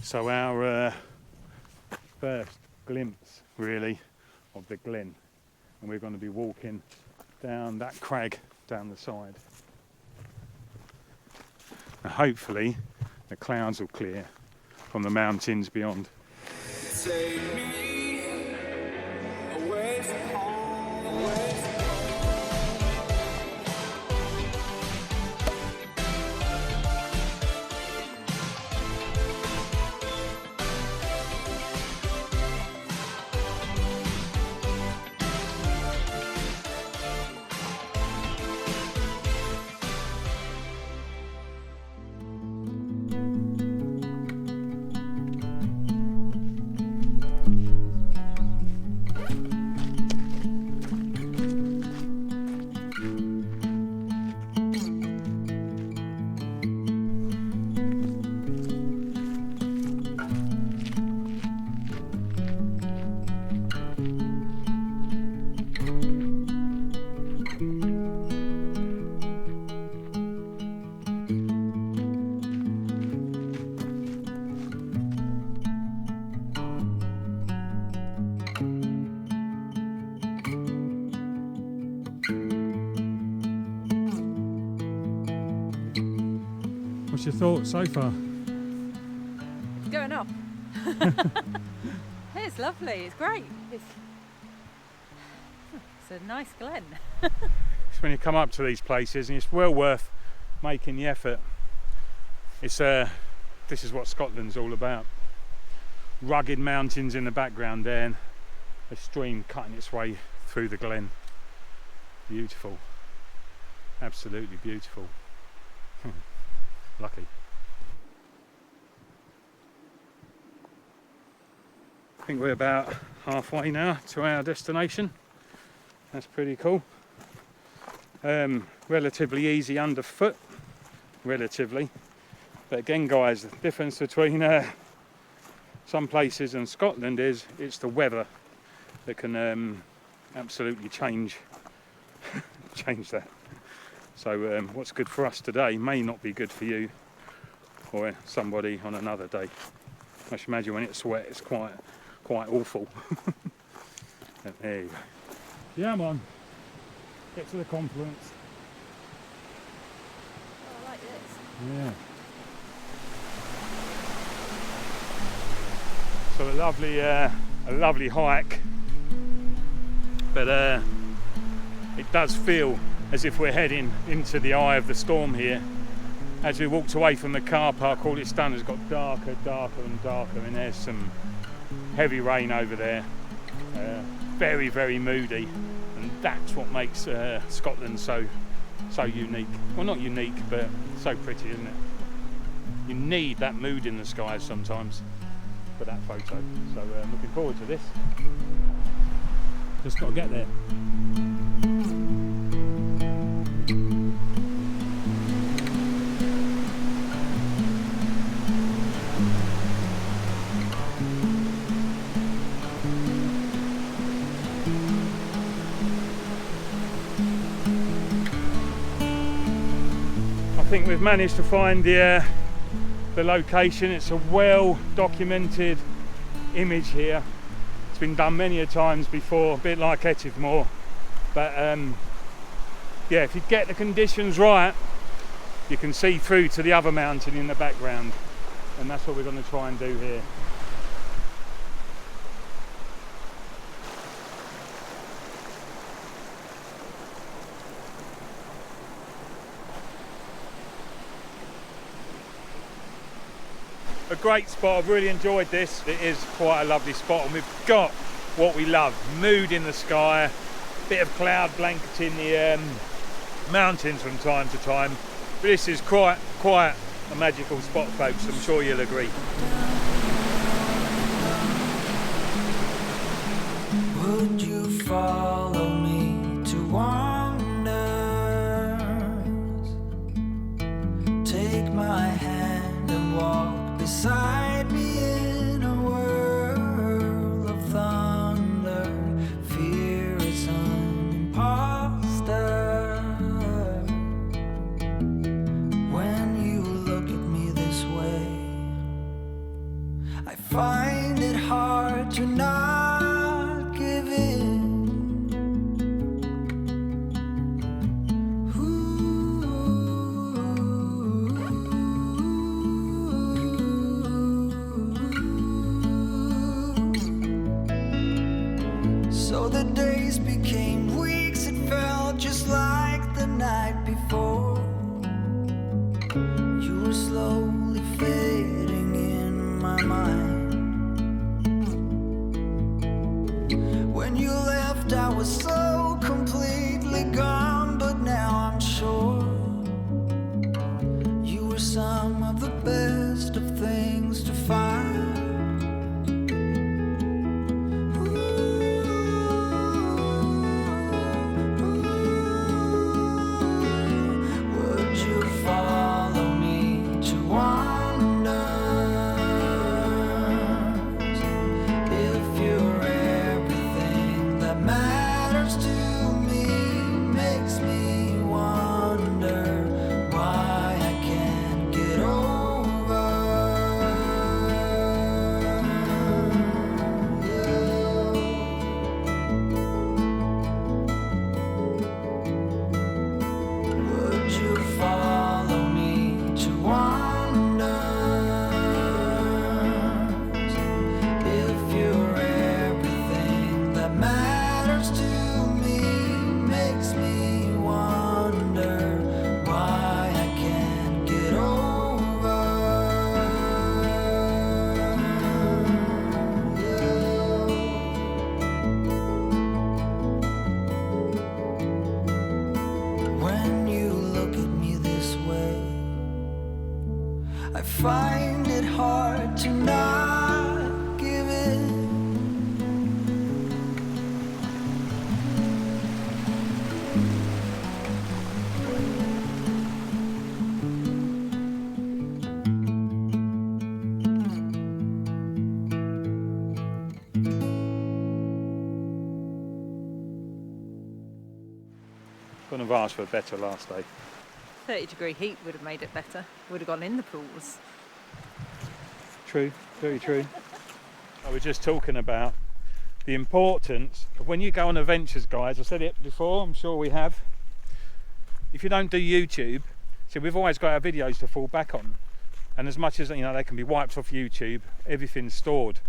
So our first glimpse really of the glen, and we're going to be walking down that crag down the side. And hopefully the clouds will clear from the mountains beyond. Take me away from home, away from What's your thoughts so far? It's going off. It's lovely, it's great. It's a nice glen. It's when you come up to these places, and it's well worth making the effort. It's this is what Scotland's all about. Rugged mountains in the background there, and a stream cutting its way through the glen. Beautiful, absolutely beautiful. Lucky. I think we're about halfway now to our destination. That's pretty cool. Relatively easy underfoot, relatively. But again, guys, the difference between some places and Scotland is it's the weather that can absolutely change that. So what's good for us today may not be good for you or somebody on another day. I should imagine when it's wet, it's quite awful. There you go. Yeah, I'm on. Get to the confluence. Oh, I like this. Yeah. So a lovely hike, but it does feel as if we're heading into the eye of the storm here. As we walked away from the car park, all it's done is got darker and darker, and there's some heavy rain over there. Very, very moody, and that's what makes Scotland so unique. Well, not unique, but so pretty, isn't it? You need that mood in the skies sometimes for that photo. So I'm looking forward to this. Just got to get there. I think we've managed to find the location. It's a well documented image here. It's been done many a times before, a bit like Etivmore, but yeah, if you get the conditions right, you can see through to the other mountain in the background, and that's what we're going to try and do here. A great spot. I've really enjoyed this. It is quite a lovely spot, and we've got what we love: mood in the sky, bit of cloud blanketing the mountains from time to time. But this is quite a magical spot, folks. I'm sure you'll agree. Would you follow me to wonders? Take my hand and walk beside me in a world of thunder. Fear is an imposter. When you look at me this way, just like the night before. You were slowly fading in my mind. When you left, I was so completely gone, but now I'm sure you were some of the best of things to find. I find it hard to not give in. Couldn't have asked for better last day. 30-degree heat would have made it better. Would have gone in the pools. True, very true. I was just talking about the importance of when you go on adventures, guys. I said it before, I'm sure we have. If you don't do YouTube, so we've always got our videos to fall back on. And as much as, you know, they can be wiped off YouTube, everything's stored.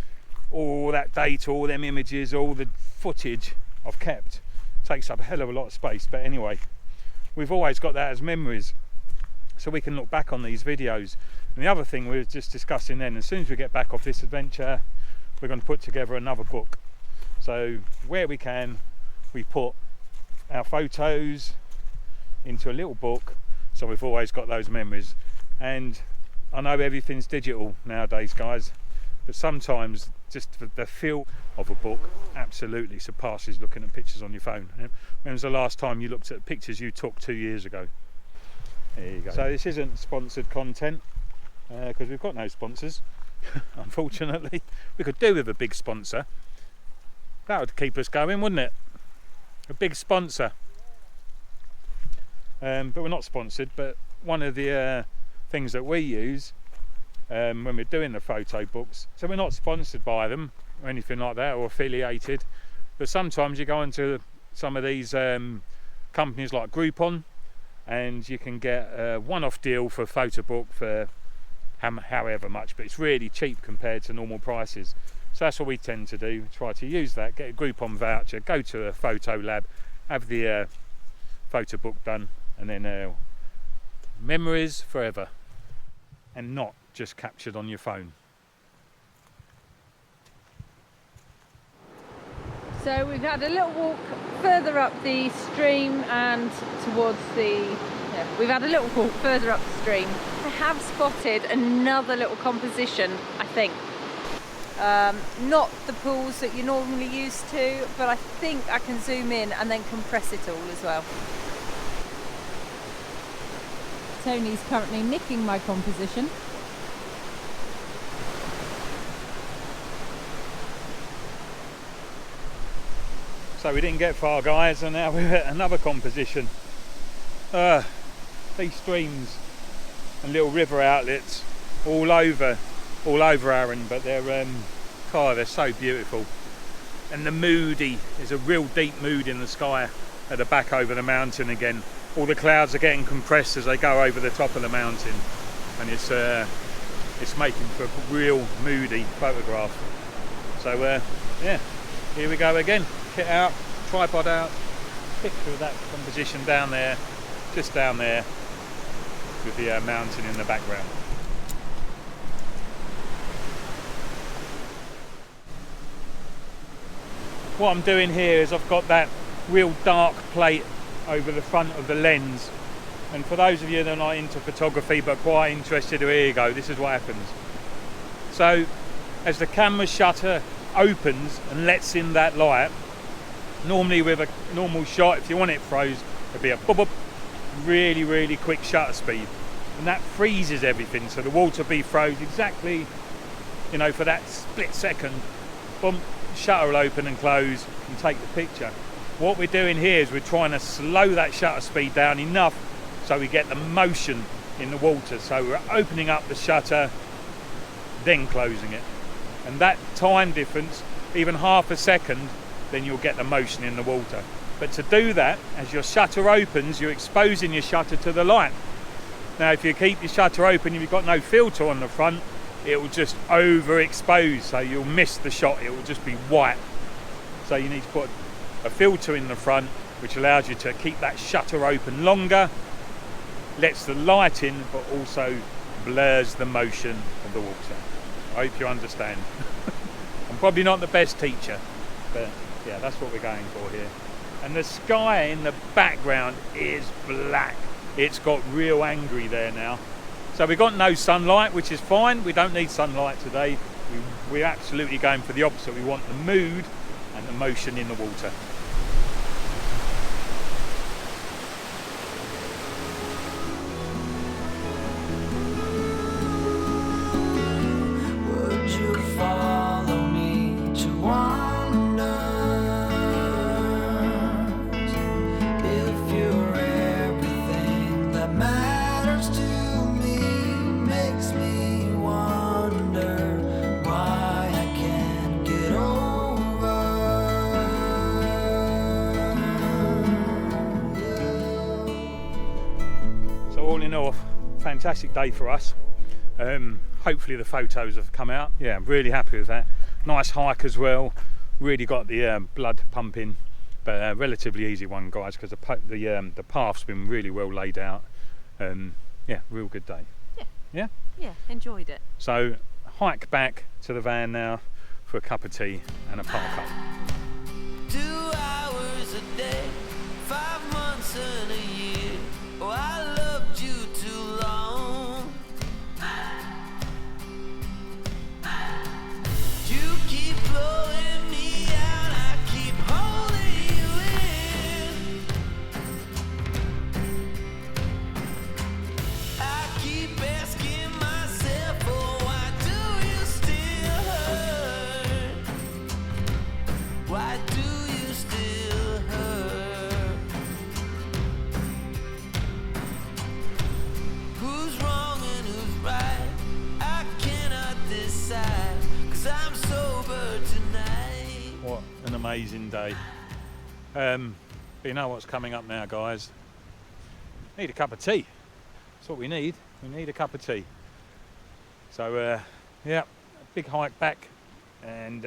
All that data, all them images, all the footage I've kept takes up a hell of a lot of space. But anyway, we've always got that as memories, so we can look back on these videos. And the other thing we were just discussing then, as soon as we get back off this adventure, we're going to put together another book. So where we can, we put our photos into a little book, so we've always got those memories. And I know everything's digital nowadays, guys, but sometimes just the feel of a book absolutely surpasses looking at pictures on your phone. When was the last time you looked at pictures you took 2 years ago? There you go. So this isn't sponsored content, because we've got no sponsors, unfortunately. We could do with a big sponsor. That would keep us going, wouldn't it? A big sponsor. But we're not sponsored, but one of the things that we use when we're doing the photo books, so we're not sponsored by them or anything like that, or affiliated, but sometimes you go into some of these companies like Groupon, and you can get a one-off deal for a photo book for however much, but it's really cheap compared to normal prices. So that's what we tend to do, try to use that, get a Groupon voucher, go to a photo lab, have the photo book done, and then memories forever, and not just captured on your phone. So we've had a little walk further up the stream and towards the... we've had a little walk further up the stream. I have spotted another little composition, I think. Not the pools that you're normally used to, but I think I can zoom in and then compress it all as well. Tony's currently nicking my composition. So we didn't get far, guys, and now we're at another composition. These streams and little river outlets all over Arran, but they're so beautiful. And the moody, there's a real deep mood in the sky at the back over the mountain again. All the clouds are getting compressed as they go over the top of the mountain, and it's making for a real moody photograph. So yeah, here we go again. Kit out, tripod out, picture of that composition down there, just down there, with the mountain in the background. What I'm doing here is I've got that real dark plate over the front of the lens, and for those of you that are not into photography but quite interested, here you go, this is what happens. So as the camera shutter opens and lets in that light, normally with a normal shot, if you want it froze, it'd be a boop, boop, really quick shutter speed, and that freezes everything, so the water be froze exactly, you know, for that split second. Boom, shutter will open and close and take the picture. What we're doing here is we're trying to slow that shutter speed down enough so we get the motion in the water. So we're opening up the shutter, then closing it, and that time difference, even half a second, then you'll get the motion in the water. But to do that, as your shutter opens, you're exposing your shutter to the light. Now if you keep your shutter open, if you've got no filter on the front, it will just overexpose, so you'll miss the shot, it will just be white. So you need to put a filter in the front which allows you to keep that shutter open longer, lets the light in, but also blurs the motion of the water. I hope you understand. I'm probably not the best teacher, but yeah, that's what we're going for here. And the sky in the background is black. It's got real angry there now. So we've got no sunlight, which is fine. We don't need sunlight today. We're absolutely going for the opposite. We want the mood and the motion in the water. Would you follow me to wonders if you're everything that matters to me? Makes me wonder why I can't get over you. So all in all, fantastic day for us. Hopefully the photos have come out. Yeah, I'm really happy with that. Nice hike as well. Really got the blood pumping, but a relatively easy one, guys, because the path's been really well laid out. Yeah, real good day. Yeah? Yeah, enjoyed it. So hike back to the van now for a cup of tea and a park up. 2 hours a day, 5 months and a year. Oh, I loved you too long. You keep blowing me out, I keep holding you in. I keep asking myself, oh, why do you still hurt? Why do you still hurt? Who's wrong and who's right? I cannot decide, 'cause I'm sober tonight. What an amazing day. But you know what's coming up now, guys? Need a cup of tea. That's what we need. We need a cup of tea. So yeah, a big hike back and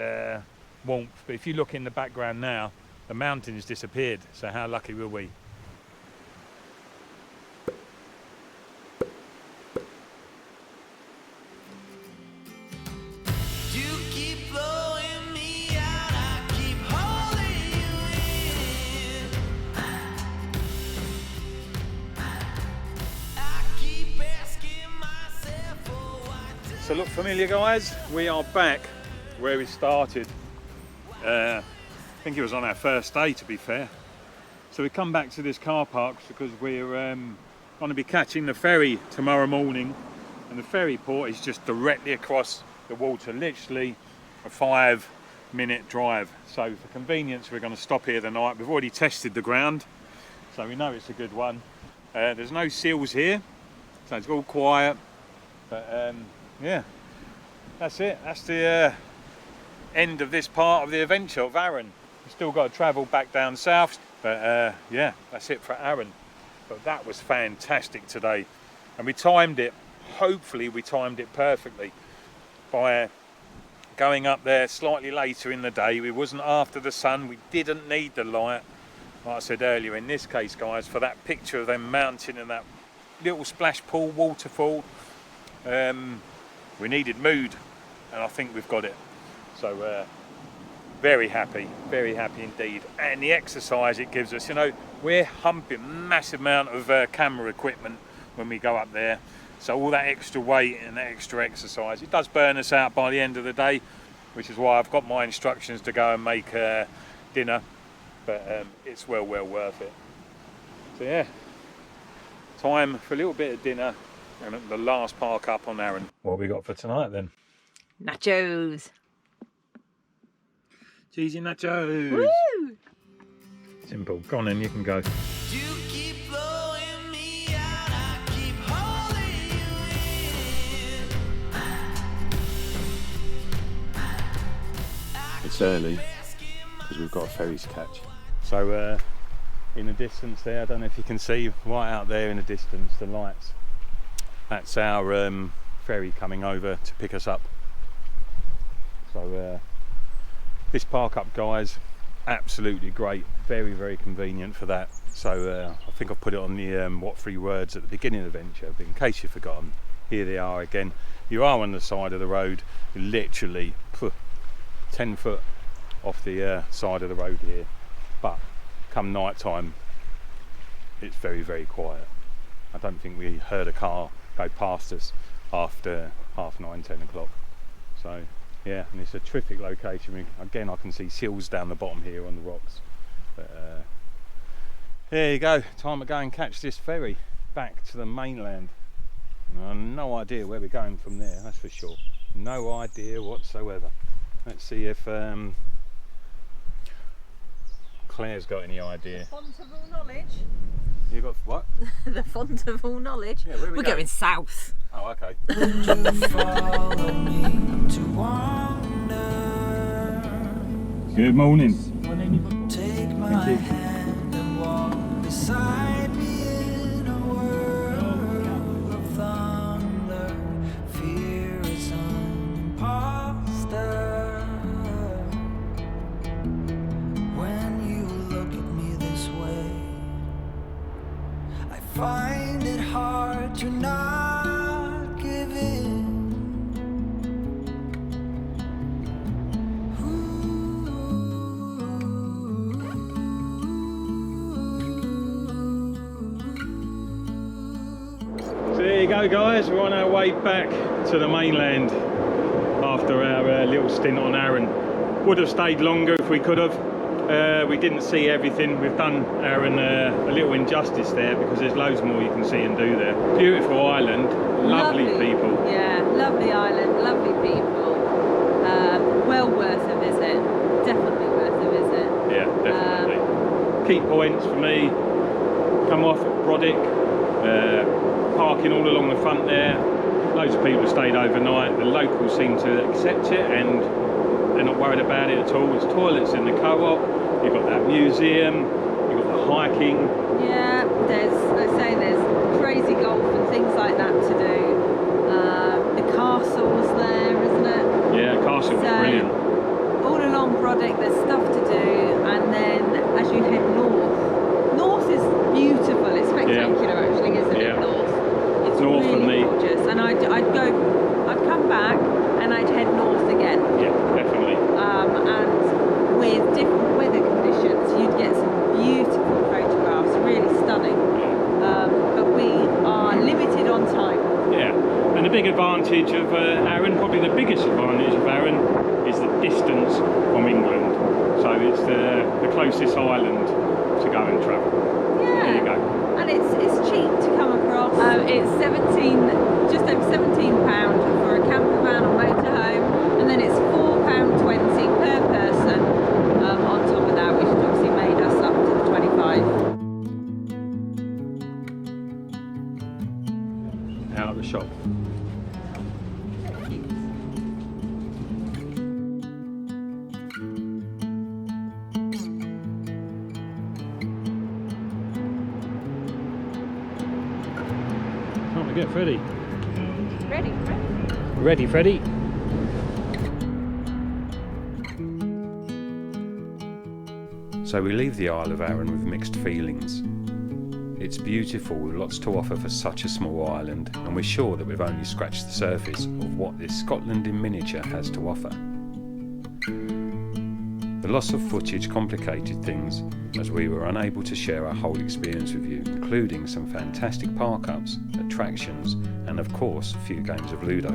warmth. But if you look in the background now, the mountain's disappeared. So how lucky were we? You keep blowing me out, I keep holding you in. I keep asking myself, oh, why do So look familiar, guys? We are back where we started. I think it was on our first day, to be fair. So we come back to this car park because we're going to be catching the ferry tomorrow morning, and the ferry port is just directly across the water, literally a 5-minute drive. So for convenience, we're going to stop here the night. We've already tested the ground, so we know it's a good one. There's no seals here, so it's all quiet. But yeah, that's it. That's the end of this part of the adventure of Arran. We've still got to travel back down south, but yeah, that's it for Arran. But that was fantastic today, and we timed it. Hopefully we timed it perfectly by going up there slightly later in the day. We wasn't after the sun, we didn't need the light, like I said earlier, in this case, guys, for that picture of them mountain and that little splash pool, waterfall, we needed mood, and I think we've got it. So very happy indeed. And the exercise it gives us, you know, we're humping massive amount of camera equipment when we go up there. So all that extra weight and that extra exercise, it does burn us out by the end of the day, which is why I've got my instructions to go and make dinner, but it's well worth it. So yeah, time for a little bit of dinner and the last park up on Arran. What have we got for tonight then? Nachos. Cheesy nachos. Woo! Simple. Go on then, you can go. You keep blowing me out, I keep holding you in. It's early because we've got a ferry to catch. So in the distance there, I don't know if you can see right out there in the distance, the lights. That's our ferry coming over to pick us up. So this park up, guys, absolutely great, very convenient for that. So I think I've put it on the what 3 words at the beginning of the venture, but in case you've forgotten, here they are again. You are on the side of the road, you're literally 10 foot off the side of the road here, but come night time it's very quiet. I don't think we heard a car go past us after 9, 10 o'clock. So yeah, and it's a terrific location. Again, I can see seals down the bottom here on the rocks. But there you go, time to go and catch this ferry back to the mainland. And I have no idea where we're going from there, that's for sure. No idea whatsoever. Let's see if Claire's got any idea. The font of all knowledge. You got what? The font of all knowledge. Yeah, where are we We're going? going south. Oh, okay. Follow me to wander. Good morning. Take my hand and walk beside me in a world of thunder. Fear is an imposter. When you look at me this way, I find it hard to not give in. So there you go, guys, we're on our way back to the mainland after our little stint on Arran. Would have stayed longer if we could have. We didn't see everything. We've done Arran a little injustice there because there's loads more you can see and do there. Beautiful island, lovely people. Yeah, lovely island, lovely people. Well worth a visit. Definitely worth a visit. Yeah, definitely. Key points for me: come off at Brodick, parking all along the front there. Loads of people stayed overnight. The locals seem to accept it and they're not worried about it at all. There's toilets in the co-op, you've got that museum, you've got the hiking. Yeah, there's crazy golf and things like that to do. The castle's there, isn't it? Yeah, castle was brilliant. All along Brodick there's stuff to do, and then as you head north is beautiful. It's spectacular actually, isn't it? Yeah. North. It's North for really me. gorgeous. And I'd come back and I'd head north again. Yeah, definitely. And with different weather conditions, you'd get some beautiful photographs, really stunning. But we are limited on time. Yeah, and the big advantage of Arran, probably the biggest advantage of Arran, is the distance from England. So it's the closest island to go and travel. Yeah. There you go. And it's cheap to come across. It's just over £17 for a camper van or motorhome, and then it's £4.20 per person on top of that, which has obviously made us up to the 25. Out of the shop. Time to get Freddie. Ready, Ready, Freddie? So we leave the Isle of Arran with mixed feelings. It's beautiful with lots to offer for such a small island, and we're sure that we've only scratched the surface of what this Scotland in miniature has to offer. The loss of footage complicated things as we were unable to share our whole experience with you, including some fantastic park-ups, attractions, and of course a few games of Ludo.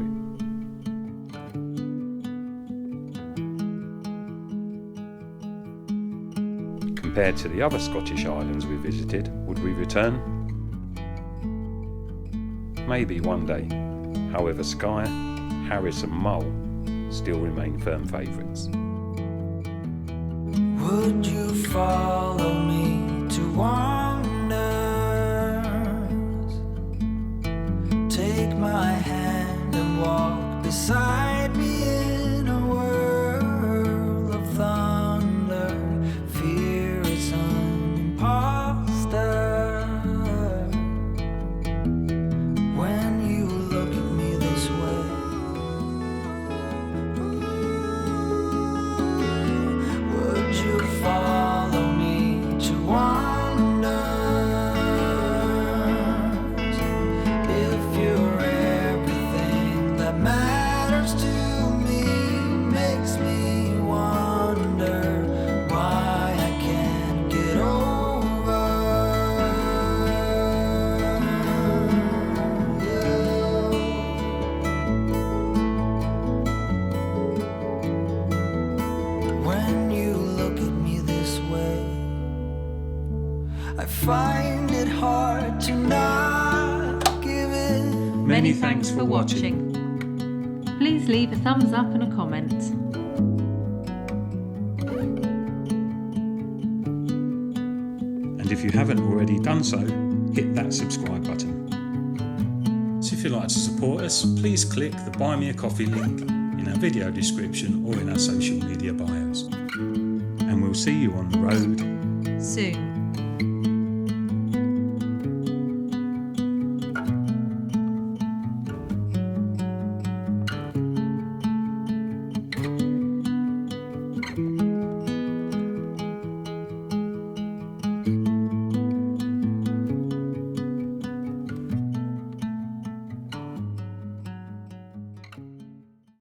Compared to the other Scottish islands we visited, would we return? Maybe one day. However, Skye, Harris and Mull still remain firm favourites. Would you follow me to wonders? Take my hand and walk beside me in a whirl of thunder. Fear is an imposter. When you look at me this way, would you follow me to wonders? If you're everything that matters to me, makes me wonder why I can't get over you. When you look at me this way, I find it hard to not give it. Many thanks for watching. Please leave a thumbs up and a comment. And if you haven't already done so, hit that subscribe button. So if you'd like to support us, please click the Buy Me a Coffee link in our video description or in our social media bios. And we'll see you on the road Soon.